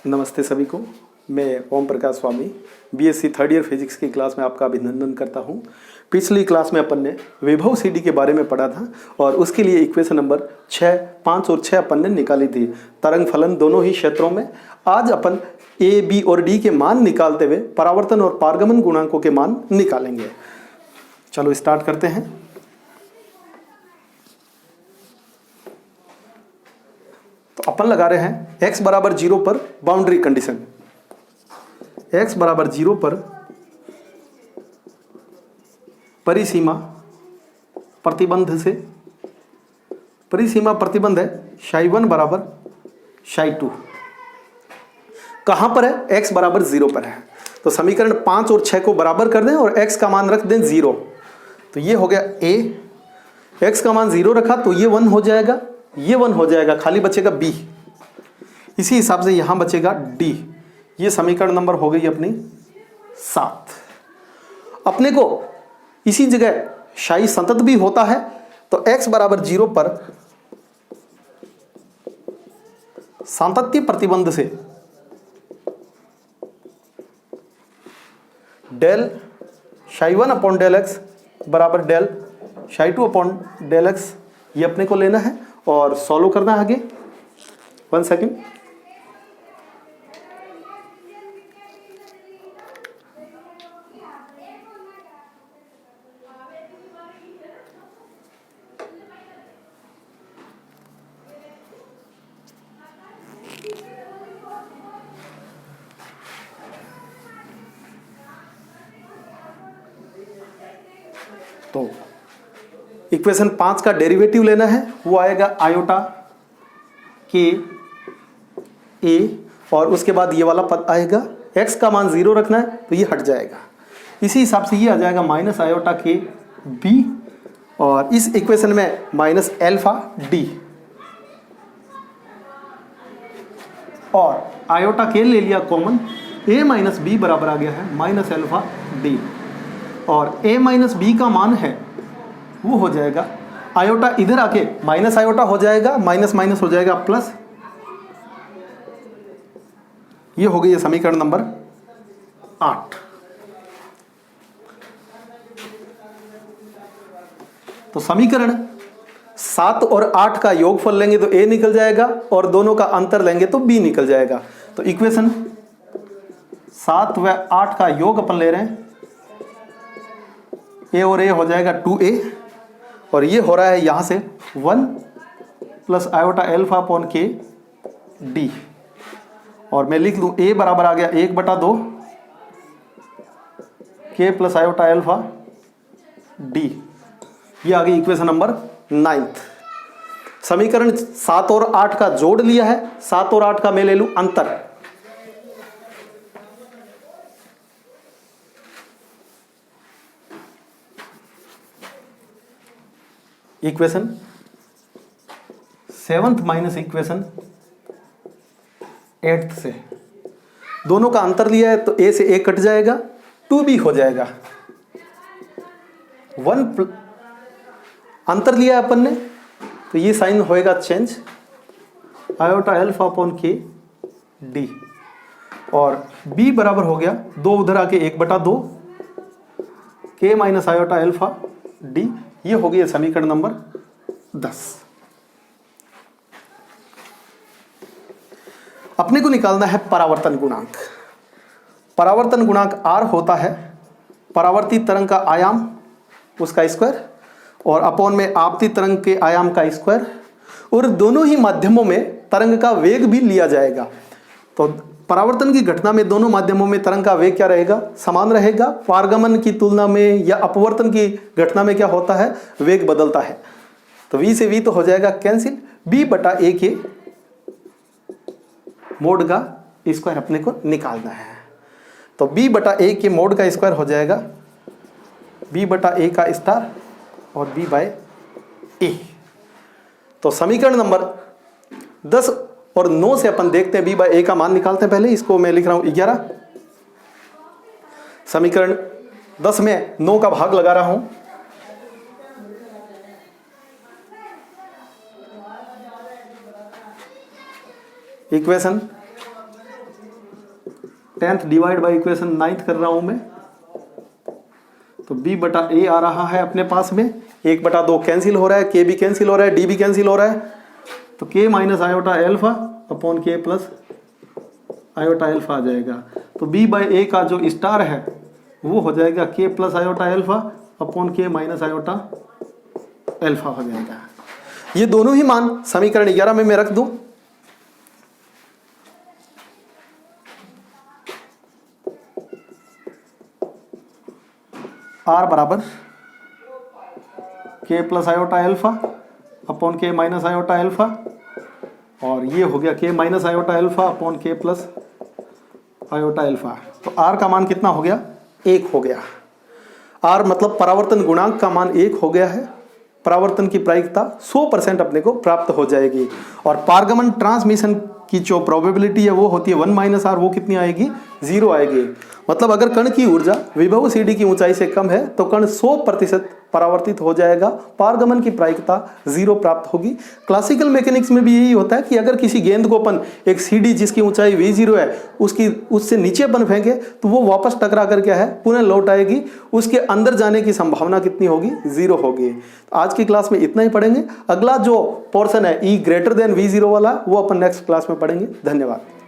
नमस्ते सभी को। मैं ओम प्रकाश स्वामी बीएससी थर्ड ईयर फिजिक्स की क्लास में आपका अभिनंदन करता हूं। पिछली क्लास में अपन ने विभव सीडी के बारे में पढ़ा था और उसके लिए इक्वेशन नंबर 6, 5 और 6 अपन ने निकाली थी, तरंग फलन दोनों ही क्षेत्रों में। आज अपन ए, बी और डी के मान निकालते हुए परावर्तन और पारगमन गुणांकों के मान निकालेंगे। चलो स्टार्ट करते हैं। तो अपन लगा रहे हैं x बराबर 0 पर बाउंड्री कंडीशन। x बराबर 0 पर परिसीमा प्रतिबंध से, परिसीमा प्रतिबंध है ψ1 बराबर ψ2। कहां पर है? x बराबर 0 पर है। तो समीकरण 5 और 6 को बराबर कर दें और x का मान रख दें 0। तो ये हो गया a, x का मान 0 रखा तो ये 1 हो जाएगा, ये 1 हो जाएगा, खाली बचेगा b। इसी हिसाब से यहां बचेगा d। ये समीकरण नंबर हो गई अपनी 7। अपने को इसी जगह क्षय संतत भी होता है तो x बराबर 0 पर सातत्य प्रतिबंध से डेल ψ1 अपॉन डेल x बराबर डेल ψ2 अपॉन डेल x, ये अपने को लेना है और सॉल्व करना है आगे। 1 सेकेंड। तो इक्वेशन 5 का डेरिवेटिव लेना है, वो आएगा आयोटा के ए और उसके बाद ये वाला पद आएगा। x का मान 0 रखना है तो ये हट जाएगा। इसी हिसाब से ये आ जाएगा माइनस आयोटा के बी और इस इक्वेशन में माइनस एल्फा डी और आयोटा के ले लिया कॉमन, a माइनस बी बराबर आ गया है माइनस एल्फा डी और a माइनस बी का मान है वो हो जाएगा, आयोटा इधर आके माइनस आयोटा हो जाएगा, माइनस माइनस हो जाएगा प्लस। ये हो गई है समीकरण नंबर 8। तो समीकरण 7 और 8 का योगफल लेंगे तो a निकल जाएगा और दोनों का अंतर लेंगे तो b निकल जाएगा। तो इक्वेशन 7 व 8 का योग अपन ले रहे हैं, a और a हो जाएगा 2a और ये हो रहा है यहां से 1 प्लस आयोटा एल्फा अपॉन के डी और मैं लिख लूं a बराबर आ गया 1/2 k plus iota alpha D. ये आ गई इक्वेशन नंबर 9। समीकरण 7 और 8 का जोड़ लिया है, 7 और 8 का मैं ले लूं अंतर। Equation 7th minus equation 8th से दोनों का अंतर लिया है तो a से a कट जाएगा, 2b हो जाएगा। 1 अंतर लिया है अपन ने तो ये साइन होएगा चेंज, आयोटा एल्फा अपॉन के डी और b बराबर हो गया 2 उधर आके 1/2 k minus iota alpha D. ये हो गया समीकरण नंबर 10। अपने को निकालना है परावर्तन गुणांक। परावर्तन गुणांक r होता है परावर्तित तरंग का आयाम उसका स्क्वायर और अपॉन में आपतित तरंग के आयाम का स्क्वायर और दोनों ही माध्यमों में तरंग का वेग भी लिया जाएगा। तो परावर्तन की घटना में दोनों माध्यमों में तरंग का वेग क्या रहेगा? समान रहेगा। पारगमन की तुलना में या अपवर्तन की घटना में क्या होता है? वेग बदलता है। तो v से v तो हो जाएगा कैंसिल, b/a के मोड का स्क्वायर अपने को निकालना है। तो b/a के मोड का स्क्वायर हो जाएगा b/a का स्टार और b/a। तो समीकरण नंबर 10 और 9 से अपन देखते हैं b/a का मान निकालते हैं। पहले इसको मैं लिख रहा हूं 11। समीकरण 10 में 9 का भाग लगा रहा हूं। Equation 10th divide by equation 9th कर रहा हूं मैं, तो b बटा a आ रहा है अपने पास में, 1/2 कैंसिल हो रहा है, k भी कैंसिल हो रहा है, d भी कैंसिल हो रहा है, तो k minus iota alpha upon k plus iota alpha आ जाएगा। तो b बाई a का जो स्टार है वो हो जाएगा k plus iota alpha upon k minus iota alpha हो जाएगा। ये दोनों ही मान समीकरण 11 में मैं रख दूं, r बराबर k plus iota alpha upon k minus iota alpha, और ये हो गया k minus iota alpha upon k plus iota alpha. तो r का मान कितना हो गया? 1 हो गया। r मतलब परावर्तन गुणांक का मान 1 हो गया है, परावर्तन की प्रायिकता 100% अपने को प्राप्त हो जाएगी, और पारगमन ट्रांसमिशन की जो प्रोबेबिलिटी है वो होती है 1 माइनस आर, वो कितनी आएगी? 0 आएगी। मतलब अगर कण की ऊर्जा विभव CD की ऊंचाई से कम है तो कण 100% परावर्तित हो जाएगा, पारगमन की प्रायिकता 0 प्राप्त होगी। क्लासिकल मैकेनिक्स में भी यही होता है कि अगर किसी गेंद को अपन एक CD जिसकी ऊंचाई V0 है उससे नीचे अपन फेंके तो वो वापस टकरा कर क्या है, पुनः लौट आएगी, उसके अंदर जाने की संभावना कितनी होगी? 0 होगी। आज की क्लास में इतना ही पढ़ेंगे। अगला जो पोर्शन है E ग्रेटर देन V0 वाला वो अपन नेक्स्ट क्लास में पढ़ेंगे। धन्यवाद।